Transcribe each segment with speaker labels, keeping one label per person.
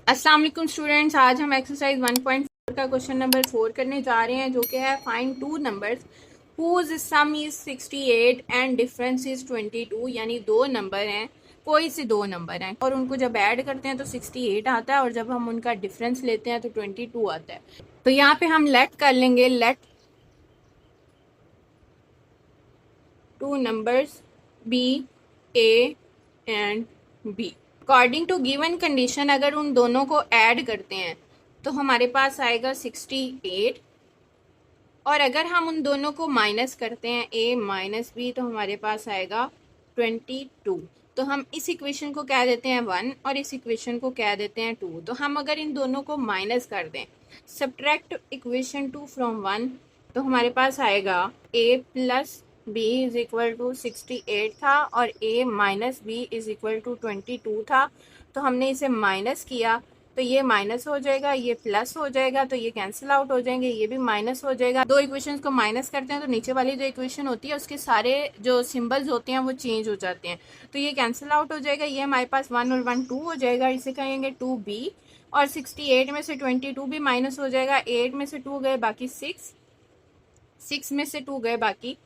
Speaker 1: अस्सलाम वालेकुम स्टूडेंट्स, आज हम एक्सरसाइज 1.4 का क्वेश्चन नंबर 4 करने जा रहे हैं, जो कि है find two numbers whose sum is 68 and difference is 22। यानी दो नंबर हैं, कोई से दो नंबर हैं और उनको जब ऐड करते हैं तो 68 आता है और जब हम उनका डिफरेंस लेते हैं तो 22 आता है। तो यहाँ पे हम लेट कर लेंगे, let two numbers be A and B. According to given condition अगर उन दोनों को ऐड करते हैं तो हमारे पास आएगा 68, और अगर हम उन दोनों को माइनस करते हैं a माइनस बी तो हमारे पास आएगा 22। तो हम इस इक्वेशन को कह देते हैं 1 और इस इक्वेशन को कह देते हैं 2। तो हम अगर इन दोनों को माइनस कर दें, सब्ट्रैक्ट इक्वेशन 2 फ्रॉम 1, तो हमारे पास आएगा a plus B is equal to 68 था और a minus B is equal to 22 था। तो हमने इसे माइनस किया तो ये माइनस हो जाएगा, ये प्लस हो जाएगा, तो ये कैंसिल आउट हो जाएंगे, ये भी माइनस हो जाएगा। दो इक्वेशंस को माइनस करते हैं तो नीचे वाली जो इक्वेशन होती है उसके सारे जो सिंबल्स होते हैं वो चेंज हो जाते हैं, तो ये कैंसिल आउट हो जाएगा। ये हमारे पास 1 और 1 2 हो जाएगा, इसे कहेंगे 2b। और 68 में से 22 भी माइनस हो जाएगा, 8 में से 2 गए बाकी 6, 6 में से 2 गए बाकी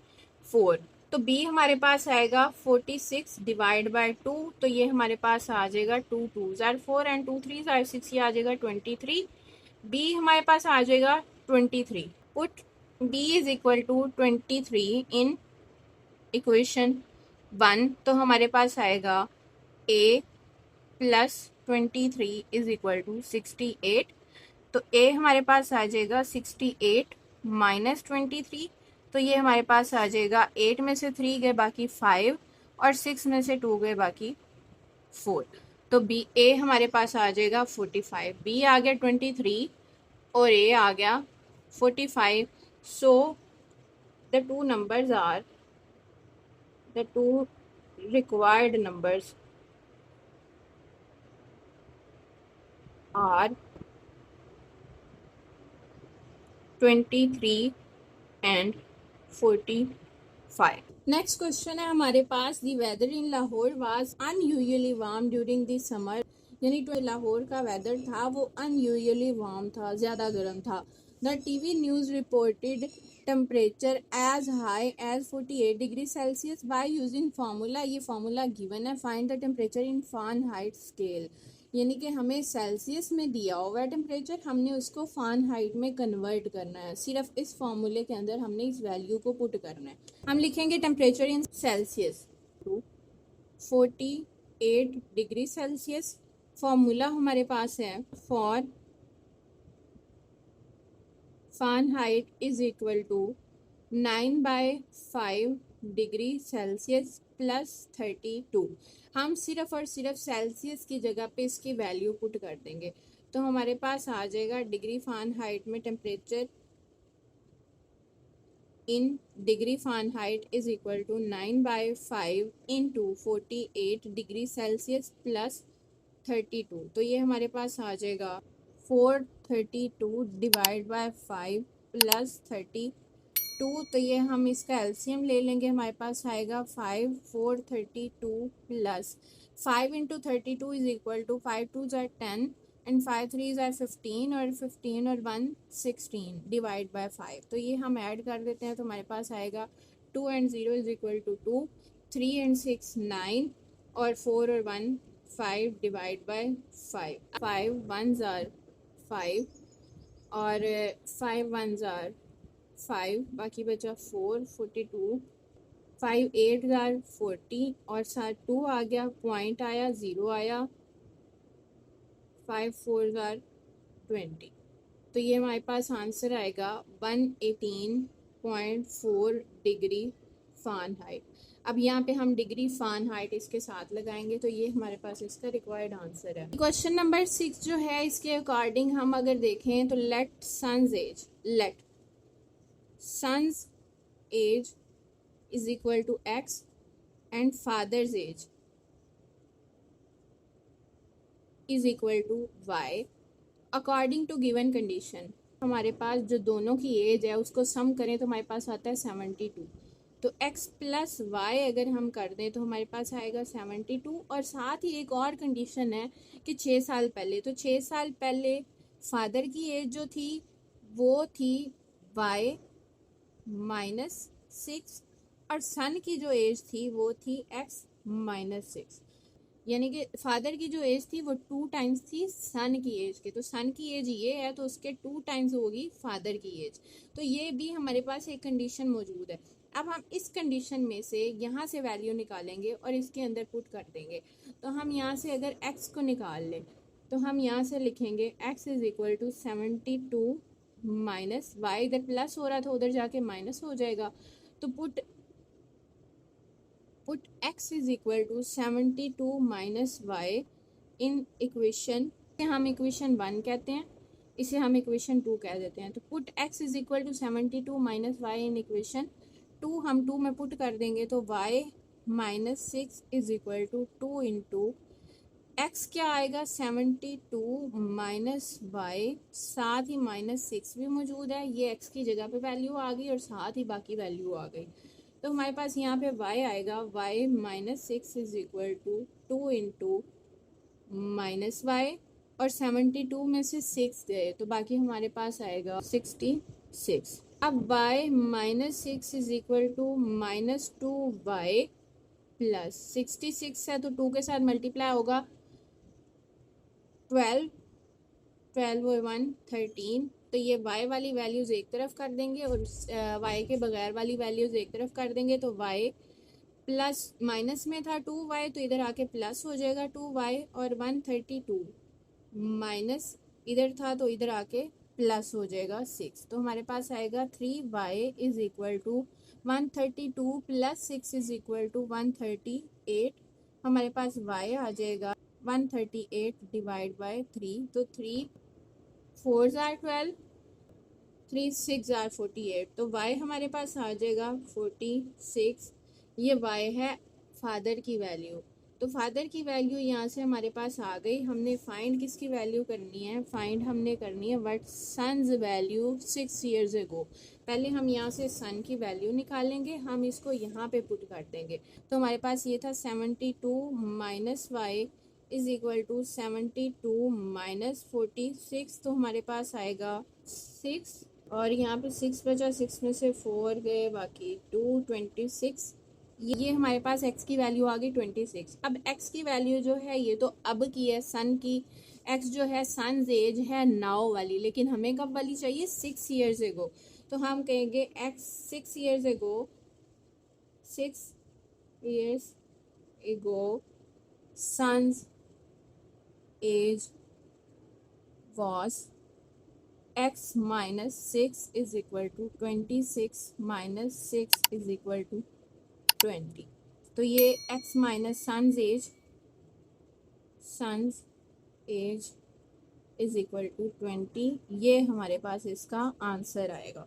Speaker 1: 4। तो b हमारे पास आएगा 46 डिवाइड बाय 2। तो ये हमारे पास आ जाएगा 2 2s are 4 and 2 3s are 6, ये आ जाएगा 23। b हमारे पास आ जाएगा 23। Put b is equal to 23 in equation 1। तो हमारे पास आएगा a plus 23 is equal to 68। तो a हमारे पास आ जाएगा 68 माइनस 23। तो ये हमारे पास आ जाएगा 8 में से 3 गए बाकी 5 और 6 में से 2 गए बाकी 4। तो बी ए हमारे पास आ जाएगा 45, बी आ गया 23 और ए आ गया 45। So the two numbers are the two required numbers are 23 and 45। Next question है हमारे पास, the weather in Lahore was unusually warm during the summer. यानी जो लाहौर का वेदर था वो अनयूजुअली वार्म था, ज़्यादा गर्म था। The TV news reported temperature as high as 48 degree Celsius by using formula. ये फार्मूला गिवन है, find the temperature in Fahrenheit scale. यानी कि हमें सेल्सियस में दिया हुआ है टेम्परेचर, हमने उसको फ़ारेनहाइट में कन्वर्ट करना है। सिर्फ इस फॉर्मूले के अंदर हमने इस वैल्यू को पुट करना है। हम लिखेंगे temperature in Celsius to 48 degree Celsius. Formula हमारे पास है for Fahrenheit is equal to 9/5 degree Celsius plus 32। हम सिर्फ और सिर्फ सेल्सियस की जगह पे इसकी वैल्यू पुट कर देंगे, तो हमारे पास आ जाएगा डिग्री फ़ारेनहाइट में temperature in degree Fahrenheit is equal to 9/5 into 48 degree Celsius plus 32। तो ये हमारे पास आ जाएगा 432 डिवाइड बाय 5 प्लस 32। तो ये हम इसका एलसीएम ले लेंगे, हमारे पास आएगा 5 432 plus 5 into 32 is equal to 5 2 ज़ार 10 एंड 5 3 ज़ार 15 और 15 और 1 16 डिवाइड बाय 5। तो ये हम ऐड कर देते हैं तो हमारे पास आएगा 2 and 0 is equal to 2, 3 and 6 9 और 4 और 1 5 डिवाइड बाय 5। 5 1 ज़ार 5 और 5 1 ज़ार 5, बाकी बचा 4 42, 5 8 ज़ार 40 और साथ 2 आ गया, पॉइंट आया 0 आया, 5 4 ज़ार 20। तो ये हमारे पास आंसर आएगा 118.4 डिग्री फ़ारेनहाइट। अब यहाँ पे हम डिग्री फ़ारेनहाइट इसके साथ लगाएंगे तो ये हमारे पास इसका रिक्वायर्ड आंसर है। क्वेश्चन नंबर 6 जो है इसके अकॉर्डिंग हम अगर देखें तो let son's age, let son's age is equal to x and father's age is equal to y according to given condition. हमारे पास जो दोनों की एज है उसको सम करें तो हमारे पास आता है 72। तो x प्लस वाई अगर हम कर दें तो हमारे पास आएगा 72। और साथ ही एक और कंडीशन है कि 6 साल पहले, तो 6 साल पहले फादर की एज जो थी वो थी y -6 और सन की जो एज थी वो थी x -6। यानी कि फादर की जो एज थी वो 2 टाइम्स थी सन की एज के, तो सन की एज ये है तो उसके 2 टाइम्स होगी फादर की एज। तो ये भी हमारे पास एक कंडीशन मौजूद है। अब हम इस कंडीशन में से यहाँ से वैल्यू निकालेंगे और इसके अंदर पुट कर देंगे। तो हम यहाँ से अगर x को निकाल लें तो हम यहाँ से लिखेंगे x is equal to 72 minus Y, इधर प्लस हो रहा था उधर जाके माइनस हो जाएगा। तो put x is equal to 72 minus Y in equation, हम इक्वेशन 1 कहते हैं, इसे हम इक्वेशन 2 कह देते हैं। तो put x is equal to 72 minus Y in equation 2, हम 2 में पुट कर देंगे तो y -6 is equal to 2 into x क्या आएगा 72 माइनस वाई, साथ ही -6 भी मौजूद है, ये x की जगह पे वैल्यू आ गई और साथ ही बाकी वैल्यू आ गई। तो हमारे पास यहाँ पे y आएगा y -6 is equal to 2 into minus Y, और 72 में से 6 गए तो बाकी हमारे पास आएगा 66। अब y -6 is equal to -2y plus 66 है तो 2 के साथ मल्टीप्लाई होगा 12, 12 और 1 13। तो ये y वाली वैल्यूज़ एक तरफ कर देंगे और y के बगैर वाली वैल्यूज़ एक तरफ कर देंगे। तो y प्लस माइनस में था 2y तो इधर आके प्लस हो जाएगा 2y, और 132 माइनस इधर था तो इधर आके प्लस हो जाएगा 6। तो हमारे पास आएगा 3y is equal to 132 plus 6 is equal to 138। हमारे पास y आ जाएगा 138 डिवाइड बाय 3, तो 3 4s are 12, 3 6 are 48, तो y हमारे पास आ जाएगा 46। ये y है फादर की वैल्यू। तो फादर की वैल्यू यहाँ से हमारे पास आ गई। हमने फाइंड किसकी वैल्यू करनी है, फाइंड हमने करनी है what son's value 6 years ago। पहले हम यहाँ से सन की वैल्यू निकालेंगे, हम इसको यहाँ पे पुट कर देंगे। तो हमारे पास ये था 72 minus Y is equal to 72 minus 46, तो हमारे पास आएगा 6, और यहाँ पे 6 बचा, 6 में से 4 गए बाकी 2, 26। ये हमारे पास x की वैल्यू आ गई 26। अब x की वैल्यू जो है ये तो अब की है, सन की x जो है सन्स एज है नाउ वाली, लेकिन हमें कब वाली चाहिए 6 years ago। तो हम कहेंगे x 6 years ago, 6 years ago son's age was x minus 6 is equal to 26 minus 6 is equal to 20। तो ये x minus son's age is equal to 20, ये हमारे पास इसका आंसर आएगा।